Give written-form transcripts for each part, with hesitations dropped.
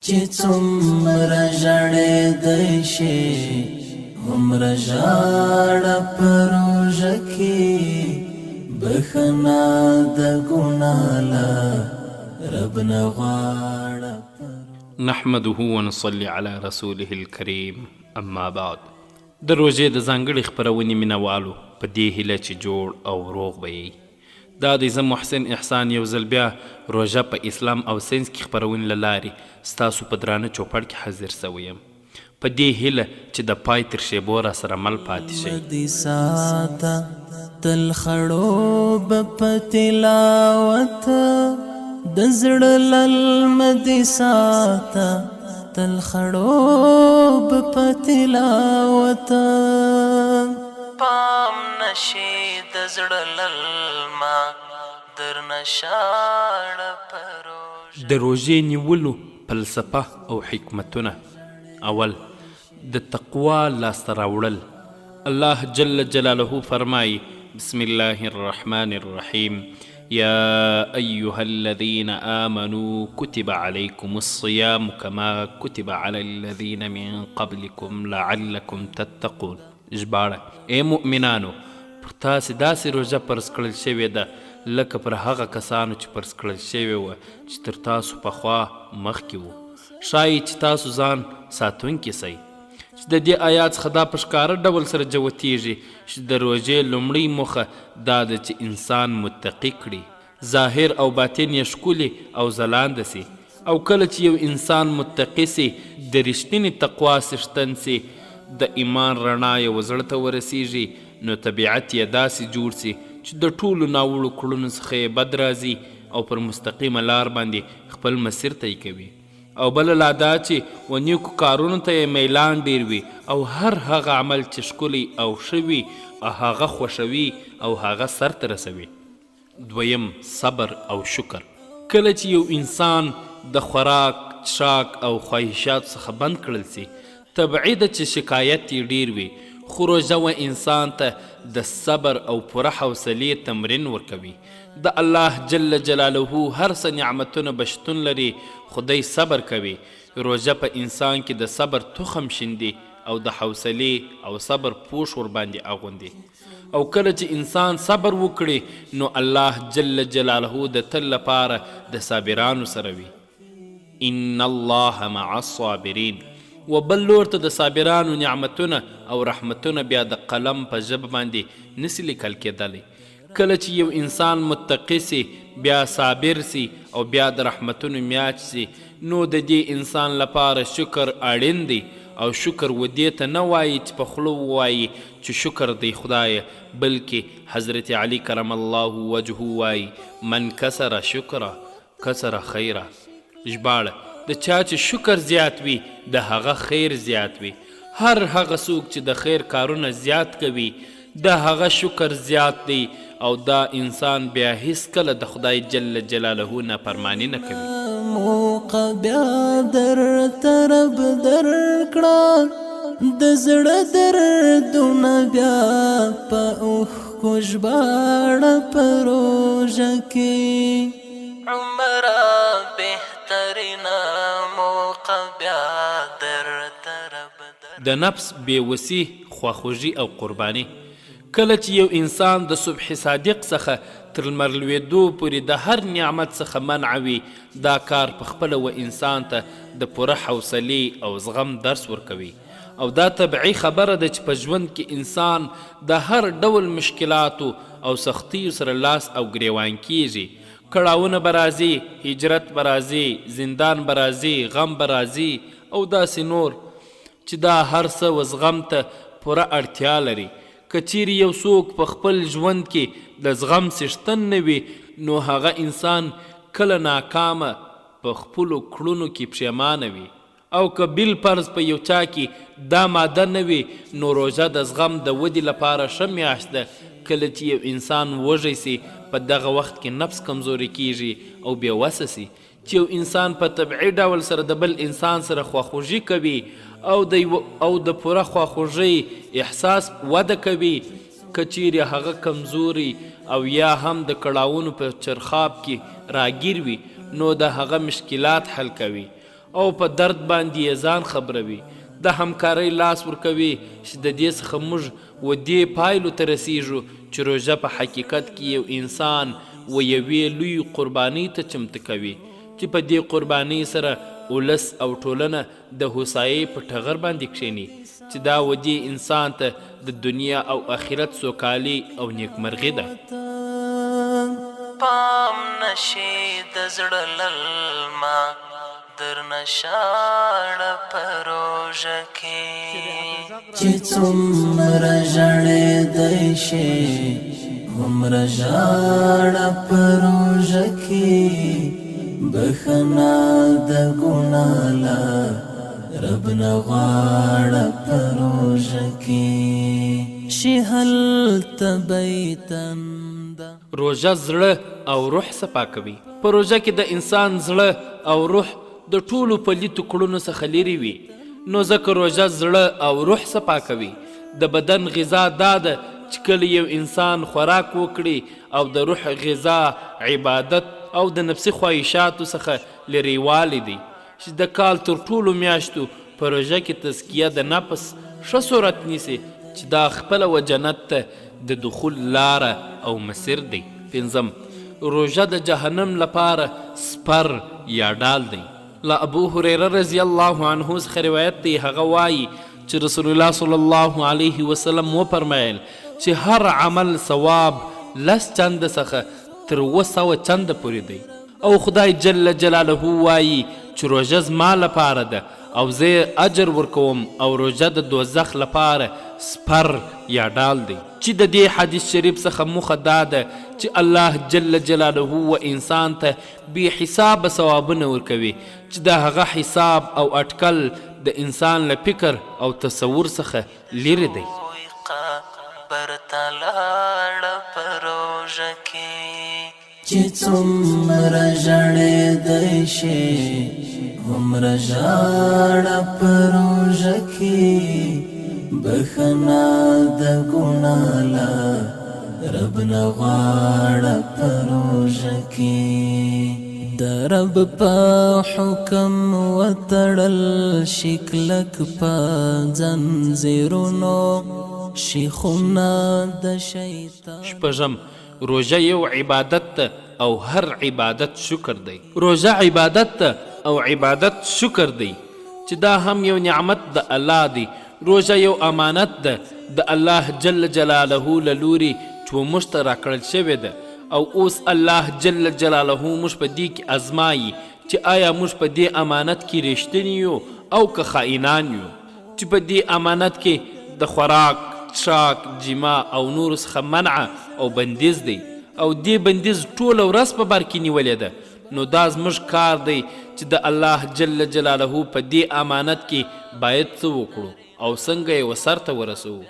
چې څومره ژړېدی شي هومره ژاړه په روژه کې بخښنه د ګناه له رب نه غواړه. نحمده ونصلي على رسوله الكريم اما بعد. د روژې د ځانګړې خپرونې مینوالو په دې هیله چې جوړ او روغ به یې. دا دی زه محسن احسان یو ځل بیا روژه په اسلام او ساینس کې خپرونې له لارې ستاسو په درانه چوپړ کې حاضر سوی یم په دې هیله چې د پای تر شیبو را سره مل پاتې شئ. تل خړوب په تلاوت د زړه للمدې ساته تل خړوب په تلاوت پام نشي د زړه للما در نشاړه پروژه. د روژې نیولو فلسفه او حکمتونه: اول، د تقوا لاسته راوړل. الله جل جلاله فرمایي: بسم الله الرحمن الرحیم يا أيها الذين آمنوا كتب عليكم الصيام كما كتب على الذين من قبلكم لعلكم تتقون. ژباړه: ای مؤمنانو، پر تاسې داسې روژه فرض کړل شوې ده لکه پر هغه کسانو چې فرض کړل شوې وه چې تر تاسو پخوا مخکې وو، ښایي چې تاسو ځان ساتونکي سئ. چې د دې آیات څخه دا په ښکاره ډول سره جوتیږي چې د روژې لومړۍ موخه دا ده چې انسان متقي کړي، ظاهر او باطن یې ښکلي او ځلانده سي. او کله چې یو انسان متقي سي، د رښتینې تقوا څښتن سي، د ایمان رڼا یې وزړه ته ورسیږي، نو طبیعت یې داسې جوړ سي چې د ټولو ناوړو کړنو څخه یې بد راځي او پر مستقیمه لار باندې خپل مسیر طی کوي. او بله لا دا چې و نیکو کارونو ته یې میلان ډیر وي او هر هغه عمل چې ښکلی او ښه وي هغه خوښوي او هغه سرته رسوي. دویم، صبر او شکر. کله چې یو انسان د خوراک، څښاک او خواهشاتو څخه بند کړل سي، طبیعي ده چې شکایت یې ډیر وي، خو روژه و انسان ته د صبر او پوره حوصلې تمرین ورکوي. د الله جل جلاله هر څه نعمتونه به شتون لري، خدای صبر کوي. روژه په انسان کې د صبر تخم شیندي او د حوصلې او صبر پوښ ورباندې اغوندي. او کله چې انسان صبر وکړي نو الله جل جلاله د تل لپاره د صابرانو سره وي. ان الله مع الصابرین. و بل لور ته د صابرانو نعمتونه او رحمتونه بیا د قلم په ژبه باندې نسي لیکل کېدلی. کله چې یو انسان متقي سي، بیا صابر سي او بیا د رحمتونو میاشت سي، نو د دې انسان لپاره شکر اړین دی. او شکر و دې ته نه وایي چې په خوله ووایي چې شکر دی خدایه، بلکې حضرت علی کرم الله وجهه وایي: من کسر شکره کسر خیره. ژباړه: د چا چې شکر زیات وي د هغه خیر زیات وي. هر هغه څوک چې د خیر کارونه زیات کوي د هغه شکر زیات دی او دا انسان بیا هیڅکله د خدای جل جلاله نافرماني نه کوي. موقع بیا درته رب درکړه د زړه دردونه بیا په اوښکو ژباړه په روژه کې عمره بهترینه موقع بیا درته رب د نفس بېوسي، خواخوږي او قرباني. کله چې یو انسان د صبح صادق څخه تر لمر لوېدو پورې د هر نعمت څخه منع وي، دا کار په خپله و انسان ته د پوره حوصلې او زغم درس ورکوي. او دا طبیعي خبره ده چې په ژوند کې انسان د هر ډول مشکلاتو او سختیو سره لاس او ګریوان کیږي. کړاوونه به راځي، هجرت به راځي، زندان به راځي، غم به راځي او داسې نور چې دا هر څه و زغم ته پوره اړتیا لري. که چیرې یو څوک په خپل ژوند کې د زغم څښتن نه وي نو هغه انسان کله ناکامه په خپلو کړنو کې پښیمانه وي. او که بل فرض په یو چا کې دا ماده نه وي نو روژه د زغم د ودې لپاره ښه میاشت ده. کله چې یو انسان وږی سي په دغه وخت کې نفس کمزوري کیږي او بېوسه سي. چې یو انسان په طبیعي ډول سره د بل انسان سره خواخوږي کوي او د پوره خواخوږۍ احساس وده کوي، که چیرې هغه کمزوري او یا هم د کړاوونو په چرخاب کې راګیر وي نو د هغه مشکلات حل کوي. او په درد باندې یې ځان خبروي، د همکارۍ لاس ورکوي چې د دې څخه موږ و دې پایلو ته رسیږو چې روژه په حقیقت کې یو انسان و یوې لوی قربانۍ ته چمتو کوي چې په دې قربانۍ سره ولس او ټولنه د هوسایۍ په ټغر باندې کښېني، چې دا و دې انسان ته د دنیا او آخرت سوکالي او نیکمرغي ده. پام نشي د زړه للما درنه شاړه په روژه کې، چې څومره ژړېدی شي هومره ژاړه په روژه کې، بخنا د ګناه له رب نه غواړه په روژه کې، شي هلته بیتن ده. روژه زړه او روح صفا کوي. په روژه کې د انسان زړه او روح د ټولو پلیتو کړنو څخه لرې وي، نو ځکه روژه زړه او روح صفا کوي. د بدن غذا دا ده چې کله یو انسان خوراک وکړي او د روح غذا عبادت او د نفسي خواهشاتو څخه لرېوالی دی، چې د کال تر ټولو میاشتو په روژه کې تزکیه د نفس ښه صورت نیسي، چې دا خپله و جنت ته د دخول لاره او مسیر دی. پنځم، روژه د جهنم لپاره سپر یا ډال دی. له ابو هریره رضی الله عنه څخه روایت دی، هغه وایي چې رسول الله صلی الله علیه وسلم وفرمیل چې هر عمل ثواب 10 چنده څخه تر 200 چنده پورې دی، او خدای جل جلاله وایي چې روژه زما لپاره ده او زه اجر ورکوم، او روژه د دوزخ لپاره سپر یا ډال دی. چې د دې حدیث شریف څخه موخه دا ده چې الله جل جلاله و انسان ته بې حسابه ثوابونه ورکوي، چې د هغه حساب او اټکل د انسان له فکر او تصور څخه لرې دی. چې څومره ژړېدی شي هومره ژاړه په روژه کې، بخنا د ګناه له رب نه غواړه په روژه کې، د رب په حکم وتړل شي کلک په ځنځیرونو شیخونه د شیطان. شپږم، روژه یو عبادت ته او هر عبادت شکر دی. روژه عبادت ته او عبادت شکر دی، چې دا هم یو نعمت د الله دی. روژه یو امانت ده د الله جل جلاله له لوري چې موږ ته راکړل شوې ده، او اوس الله جل جلاله موږ په دې کې ازمایي چې آیا موږ په دې امانت کې رښتیني یو او که خائنان یو، چې په دې امانت کې د خوراک، څښاک، جما او نورو څخه منع او بندیز دی، او دې بندیز ټوله ورځ په بر کې نیولې ده. نو دا زموږ کار دی چې د الله جل جلاله په دې امانت کې باید څه وکړو او څنګه یې وسرته ورسوو.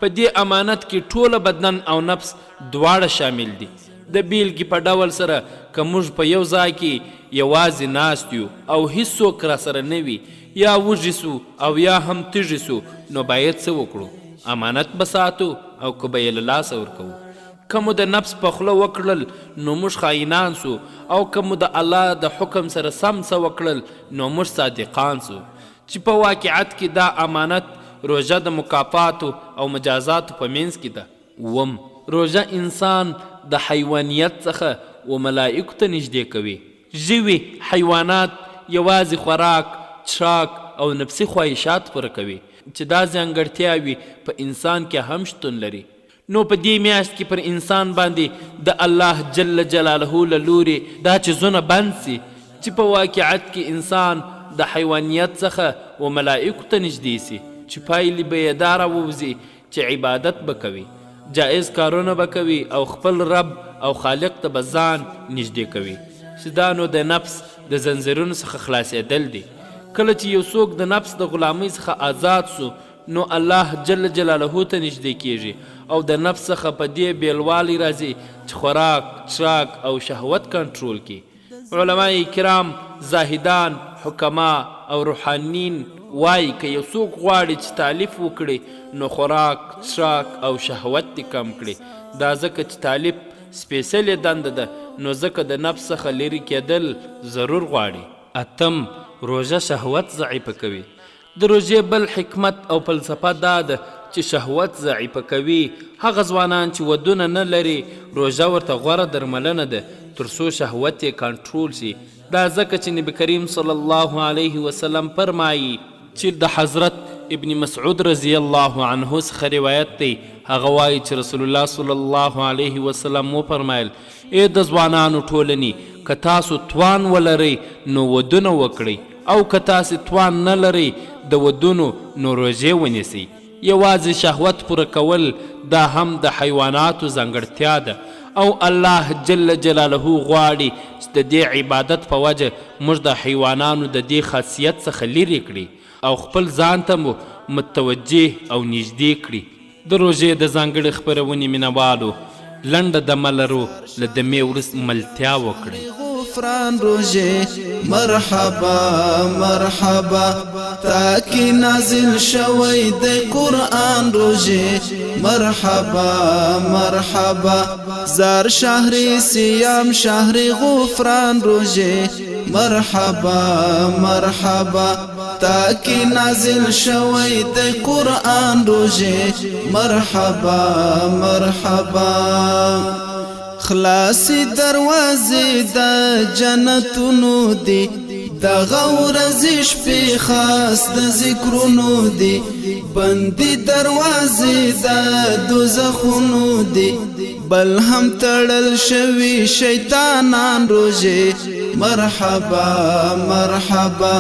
په دې امانت کې ټوله بدن او نفس دواړه شامل دي. د بیلګې په ډول سره که موږ په یو ځای کې یوازې ناست یو او هیڅوک را سره نه وي، یا وږي سو او یا هم تږي سو، نو باید څه وکړو؟ امانت به ساتو او که به یې له لاسه ورکوو. که مو د نفس په خوله وکړل نو موږ خاینان سو، او که مو د الله د حکم سره سم څه وکړل نو موږ صادقان سو. چې په واقعیت کې دا امانت روژه د مکافاتو او مجازاتو په منځ کې ده. اووم، روژه انسان د حیوانیت څخه و ملائکو ته نږدې کوي. ژوي حیوانات یوازې خوراک، څښاک او نفسي خواهشات پوره کوي، چې دا ځانګړتیاوې په انسان کې هم شتون لري. نو په دې میاشت کې پر انسان باندې د الله جل جلاله له لوري دا چیزونه بند سي چې په واقعیت کې انسان د حیوانیت څخه و ملائکو ته نږدې سي، چې پایلې به یې دا راووځي چې عبادت به کوي، جایز کارونه به کوي او خپل رب او خالق ته به ځان نږدې کوي، چې دا نو د نفس د زنځیرونو څخه خلاصېدل دي. کله چې یو څوک د نفس د غلامۍ څخه آزاد سو نو الله جل جلاله ته نږدې کیږي او د نفس څخه په دې بیلوالی راځي چې خوراک، څښاک او شهوت کنټرول کړي. علماء کرام، زاهدان، حکما او روحانین وایي که یو څوک غواړي چې تالیف وکړي نو خوراک، څښاک او شهوت دې کم کړي. دا ځکه چې تالیف سپیڅلې دنده ده، نو ځکه د نفس څخه لرې کېدل ضرور غواړي. اتم، روژه شهوت ضعیفه کوي. د روژې بل حکمت او فلسفه دا ده چې شهوت ضعیفه کوي. هغه ځوانان چې ودونه نه لري روژه ورته غوره درملنه ده تر څو شهوت یې کنټرول شي. دا ځکه چې نبی کریم صلی الله علیه وسلم فرمایي چې د حضرت ابن مسعود رضی الله عنه څخه روایت دی. هغه وایي چې رسول الله صلی الله علیه وسلم وفرمایل ای د ځوانانو ټولنې که تاسو توان ولرئ نو ودونه وکړئ او که تاسې توان نه لرئ د ودونو نو روژې ونیسئ. یوازې شهوت پوره کول دا هم د حیواناتو ځانګړتیا ده او الله جل جلاله غواړي چې د دې عبادت په وجه موږ د حیوانانو د دې خاصیت څخه لرې کړي او خپل ځان ته مو متوجه او نږدې کړي. د روژې د ځانګړې خپرونې مینوالو لنډه دمه لرو له دمې وروسته ملتیا وکړئ. غفران روژه مرحبا مرحبا تاکی نازل شوی د قرآن روژه مرحبا مرحبا زار شهر سیام شهر غفران روژه مرحبا مرحبا تاکی نازل شوی د قرآن روژه مرحبا مرحبا خلاصی دروازې د جنتونو دی د غورزش په خاص د ذکرونو دی بندي دروازې د دوزخونو دی بل هم تړل شوی شیطانان روژه مرحبا مرحبا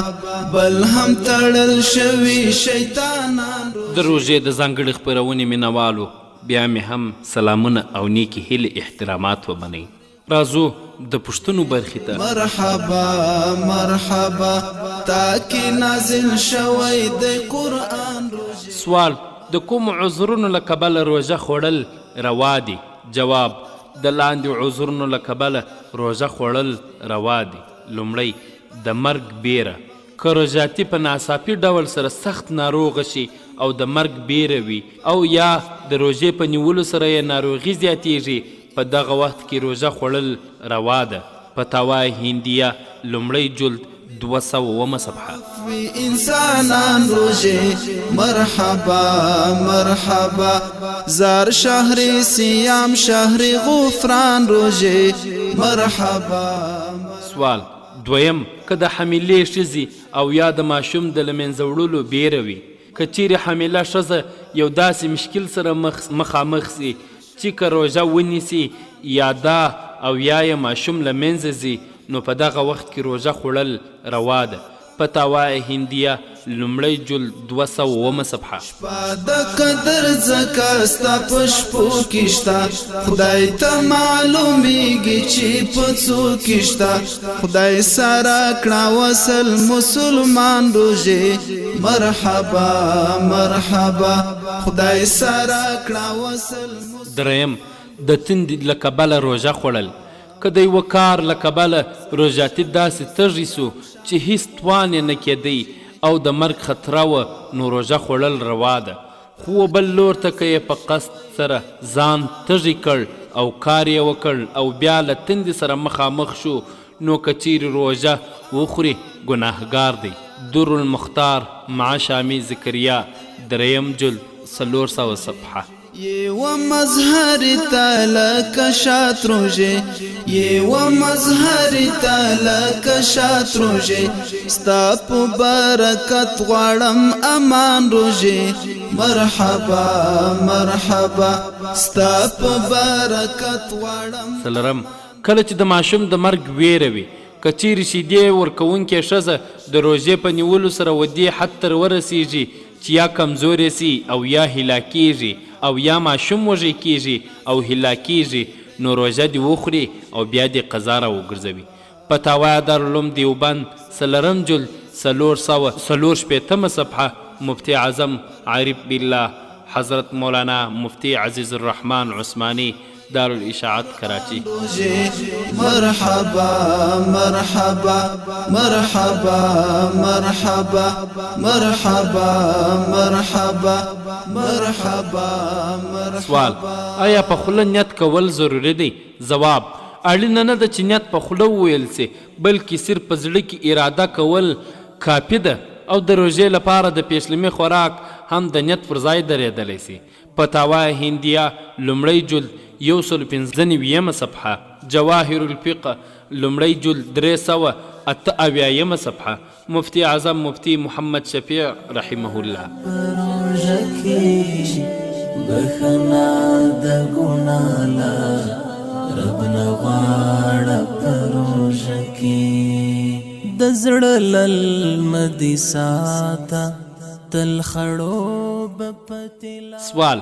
بل هم تړل شوی شیطانان. د روژې د ځانګړې خپرونې مینوالو بیا مې هم سلامونه او نیکی هیلې احترامات ومنئ. راځو د پوښتنو برخې ته. مرحبا مرحبا تاکی نازل شوی د قرآن روژه. سوال: د کوم عذرونو له کبله روژه خوړل روا دي؟ جواب: د لاندې عذرونو له کبله روژه خوړل روا دي. لومړی: د مرګ بیره. که روژاتي په ناڅاپي ډول سره سخت ناروغه شي او د مرګ بیره وي او یا د روژې په نیولو سره یې ناروغي زیاتیږي په دغه وخت کې روژه خوړل روا ده. فتاوای هندیه لومړی جلد 200 صفحه. انسانان روژه مرحبا مرحبا زار شهر سیام شهر غفران روژه مرحبا. سوال دویم: که د حاملې ښځې او یا د ماشوم د له منځه وړلو بیره وي، که چیرې حامله ښځه یو داسې مشکل سره مخامخ سي چې که روژه ونیسي یا دا او یا یې ماشوم له منځه ځي نو په دغه وخت کې روژه خوړل روا ده. فتاوای هندیه لومړی جلد 200 صفحه. شپه د قدر ځکه ستا په شپو کې شته خدای ته معلومیږي چې په څو کې شته خدای سره کړه وصل مسلمان روژه مرحبا مرحبا خدای سره کړه وصل. دریم: د تندې له کبله روژه خوړل. که د یوه کار له کبله روژاتي داسې تږي سو چې هیڅ توان یې نه کېدی او د مرګ خطره وه نو روژه خوړل روا ده. خو بل لور ته که یې په قصد سره ځان تږي کړ او کار یې وکړ او بیا له تندې سره مخامخ شو نو که چیرې روژه وخوري ګناهګار دی. در المختار مع شامی ذکریا دریم جلد 400 صفحه. یو مظهر تلک شات روژه یو مظهر تلک شات روژه ستا په برکت غواړم امان روژه مرحبا مرحبا ستا په برکت غواړم. څلورم: کله چې د ماشوم د مرګ ویره وي، که چیرې شیدې ورکوونکې ښځه د روژې په نیولو سره ودې حد ته ورسیږي چې یا کمزورې سي او یا هلاکیږي او یا ماشوم وږی کیږي او هلاکیږي نو روژه دې وخوري او بیا دې قضا راوګرځوي. فتاوای دارالعلوم دیوبند 4 جلد 460 صفحه. مفتی اعظم عارف بالله حضرت مولانا مفتی عزیز الرحمن عثمانی دارالاشاعت کراچی. مرحبا مرحبا مرحبا مرحبا مرحبا مرحبا مرحبا. سوال: آیا په خوله نیت کول ضروری دی؟ ځواب: اړینه نه ده چې نیت په خوله وویل سي بلکې صرف په زړه کې اراده کول کافي ده او د روژې لپاره د پیشلمي خوراک هم د نیت پر ځای درېدلی سي. فتاوا هندیه لومړی جلد 195 صفحه، جواهر الفقه لومړی جلد 378 صفحه، مفتی اعظم مفتی محمد شفیع رحمه الله. بخنا د ګنالا رب نغواړه پروژه کې د زړه للمدي ساته تل خړوب پتلا. سوال: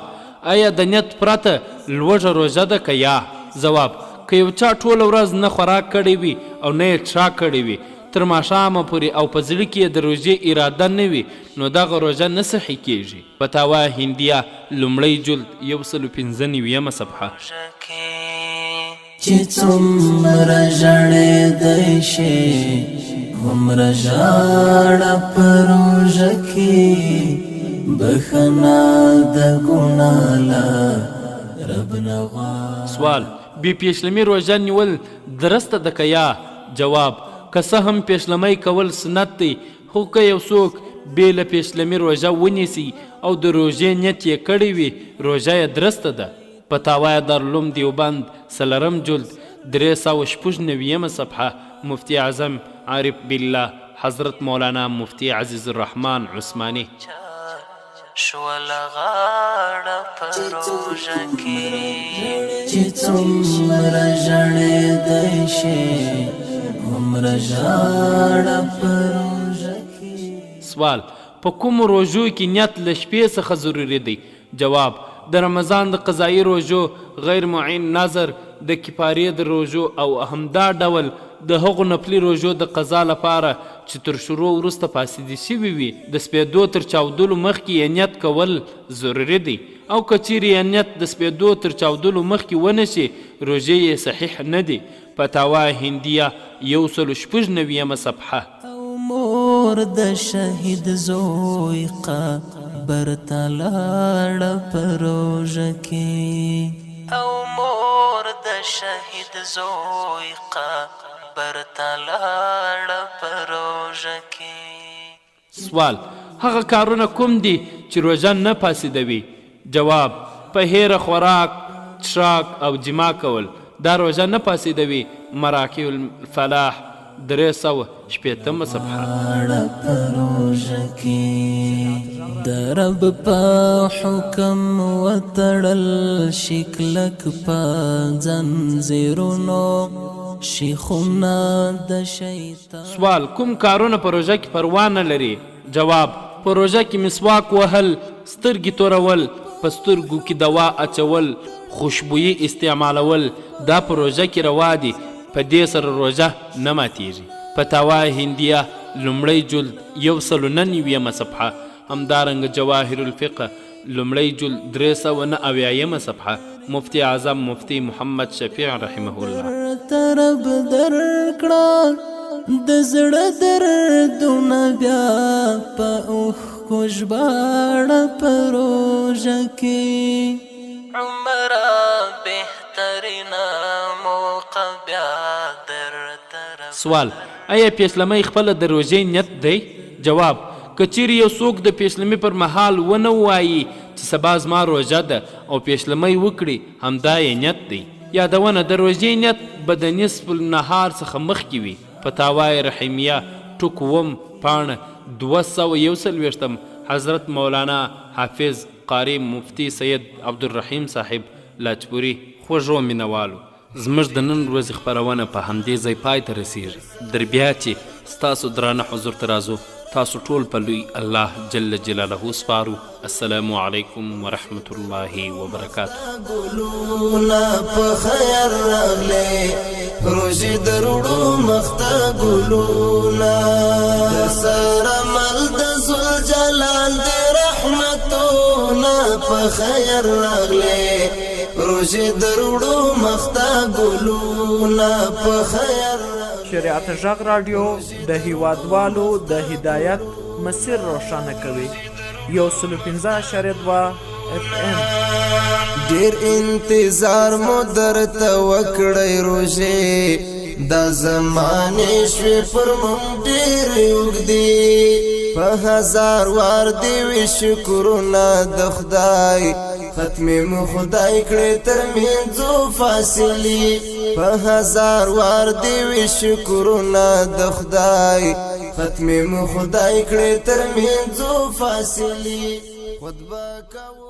آیا د نیت پرته لوږه روژه ده که یا؟ ځواب: که یو چا ټوله ورځ نه خوراک کړی وي او نه یې څښاک کړی وي تر ماښامه پورې او په زړه کې یې د روژې اراده نه وي نو دغه روژه نه صحیح کیږي. فتاوا هندیه لومړی جلد 195 صفحه. چې څومره ژړېدی شي هومره ژاړه په روژه کې بخنا د ګناله رب نغواړه. سوال: بې پیشلمي روژه نیول درسته ده که یا؟ جواب: که څه هم پیشلمی کول سنت دی خو که یو څوک بې له پیشلمي روژه ونیسي او د روژې نیت یې کړی وي روژه یې درسته ده. فتاوا دارالعلوم دیوبند 3 جلد 396 صفحه، مفتی اعظم عارف بالله حضرت مولانا مفتی عزیز الرحمن عثمانی. شول غاړه په روژه کې چې څومره ژړېدی شي هومره ژاړه په روژه کې. سوال: په کومو روژو کې نیت له شپې څخه ضروري دی؟ جواب: د رمضان د قضایي روژو، غیر معین نظر، د کفارې د روژو او همدا ډول د هغو نفلي روژو د قضا لپاره چې تر شروع وروسته فاسدې شوي وي د سپېدو تر چاودلو مخکې یې نیت کول ضروري دی او که چیرې یې نیت د سپېدو تر چاودلو مخکې ونه شي روژې یې صحیح نه دی. فتاوا هندیه 196 صفحه. او مور د شهید زوی قبر ته لاړه په روژه کې او مور د شهید زوی قبر ته لاړه په روژه کې. سوال: هغه کارونه کوم دي چې روژه نه فاسدوي؟ جواب: په هیره خوراک، څښاک او جما کول دا روژه نه فاسدوي. مراکب الفلاح 380 صفحه. د رب په حکم وتړل شکلک په زنځیرونو شیخونه د شیطان. سوال: کوم کارونه په روژه کې پروا نه لري؟ جواب: په روژه کې مسواک وهل، سترګې تورول، په سترګو کې دوا اچول، خوشبويي استعمالول دا په روژه کې روا دي. په دې سره روژه نه ماتیږي. فتاوا هندیه لومړی جلد 199 صفحه، همدارنګه جواهر الفقه لومړی جلد 379 صفحه، مفتی اعظم مفتی محمد شفیع رحمه الله. ترب درکړه د زړه دردونه بیا په اوښکو ژباړه په روژه کې عمره بهترینه موقع بیا درته. سوال: آیا پیشلمی خپله د روژې نیت دی؟ جواب: که چیرې یو څوک د پیشلمي پر مهال ونه وایي چې سبا زما روژه ده او پیشلمی وکړي همدا یې نیت دی. یادونه: د روژې نیت به د نصف النهار څخه مخکې وي. فتاوا رحیمیه ټوکوم پاڼه 241 حضرت مولانا حافظ قاری مفتی سید عبدالرحیم صاحب لاجپوري. خوږو مینوالو، زموږ د نن ورځې خپرونه په همدې ځای پای ته رسیږي. در بیا چې ستاسو درانه حضور ته راځو تاسو ټول په لوی الله جل جلاله سپارو. السلام علیکم ورحمة الله وبرکاته. ګلونه په خیر راغلې روژې دروړو مخته ګلونه سره مل د ذوالجلال دې رحمتونه په خیر راغلې روژې دروړو مخته ګلونه په خیر. شریعت غږ رادیو د هیوادوالو د هدایت مسیر روښانه کوي. 105.2 FM. ډیر انتظار مو درته وکړی روژې دا زمانه شوی پر مونږ ډېر اوږدې په هزار وار دې وي شکرونه د خدای ختمې مو خدای کړې تر منځو فاصلې په هزار وار دې وي شکرونه د خدای ختمې مو خدای کړې تر منځو فاصلې خطبه کوو